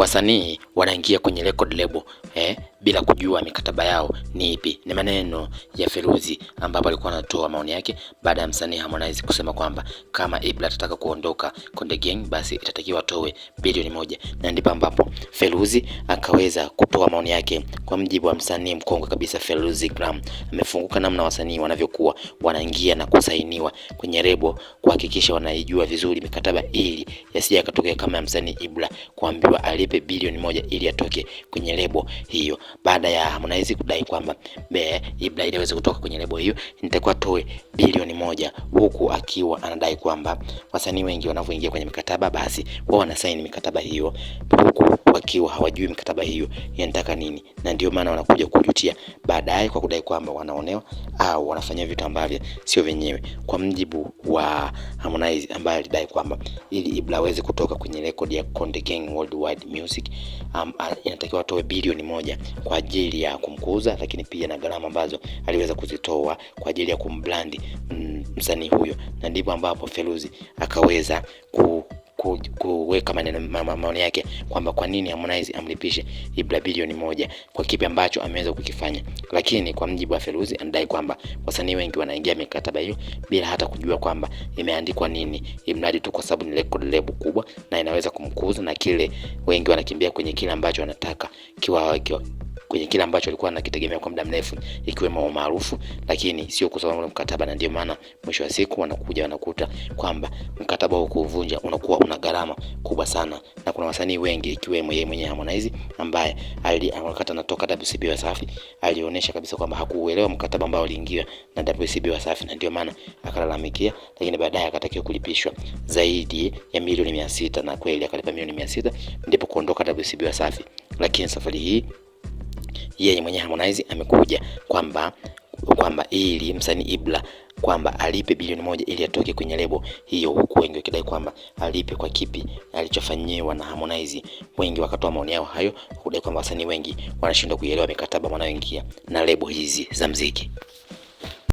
wasanii wanaingia kwenye record label bila kujua mikataba yao ni ipi. Ni maneno ya Feruzi ambapo alikuwa anatoa maoni yake baada ya msanii Harmonize kusema kwamba kama Ibra atataka kuondoka Konde Gang basi itatakiwa atoe bilioni 1, na ndipo ambapo Feruzi akaweza kutoa maoni yake. Kwa mjibu wa msanii mkongwe kabisa Feruzi Gram, amefunguka namna wasanii wanavyokuwa wanaingia na kusainiwa kwenye lebo, kuhakikisha wanaijua vizuri mikataba ili yasije yakatokea kama msanii Ibra kuambiwa alipe bilioni 1 ili atoke kwenye lebo hiyo, baada ya Harmonize kudai kwamba Ibra ili aweze kutoka kwenye lebo hiyo nitakuwa toe bilioni 1, huku akiwa anadai kwamba wasanii wengi wanavyoingia kwenye mikataba basi wao wanasaini mikataba hiyo huku wakiwa hawajui mikataba hiyo inataka nini, na ndio maana wanakuja kujutia baadaye kwa kudai kwamba wanaonewa au wanafanya vitu ambavyo sio vyenyewe. Kwa mjibu wa Harmonize ambaye alidai kwamba ili Ibra aweze kutoka kwenye record ya Konde Gang Worldwide Music inatakiwa atoe bilioni 1 kwa ajili ya kumkuza, lakini pia na gharama ambazo aliweza kuzitoa kwa ajili ya kumbrandi msanii huyo, na ndipo ambapo Feruzi akaweza kuweka maoni yake kwamba kwa nini Harmonize amlipishe Ibra bilioni 1 kwa kipi ambacho ameweza kukifanya. Lakini kwa mjibu wa Feruzi anadai kwamba wasanii wengi wanaingia mikataba hiyo bila hata kujua kwamba imeandikwa nini, imradi tu kwa sababu ni record label kubwa na inaweza kumkuza, na kile wengi wanakimbia kwenye kile ambacho wanataka kwenye kile ambacho alikuwa anakitegemea kwa muda mrefu, ikiwemo maarufu, lakini sio kwa sababu mkataba. Na ndio maana mwisho wa siku wanakuta kwamba mkataba wa kuvunja unakuwa una gharama kubwa sana, na kuna wasanii wengi ikiwemo yeye mwenyewe Harmonize ambaye wakati anatoka WCB Wasafi alionyesha kabisa kwamba hakuuelewa mkataba ambao aliingia na WCB Wasafi, na ndio maana akalalamikia, lakini baadaye akatakiwa kulipishwa zaidi ya milioni 600, na kweli akalipa milioni 600 ndipo kuondoka WCB Wasafi. Lakini safari hii yeye mwenye Harmonize amekuja kwamba ili msanii Ibra kwamba alipe bilioni 1 ili atoke kwenye lebo hiyo, huku wengi wakidai kwamba alipe kwa kipi alichofanyiwa na Harmonize. Wengi wakatoa maoni yao hayo kudai kwamba wasanii wengi wanashindwa kuielewa mikataba wanayoingia na lebo hizi za muziki.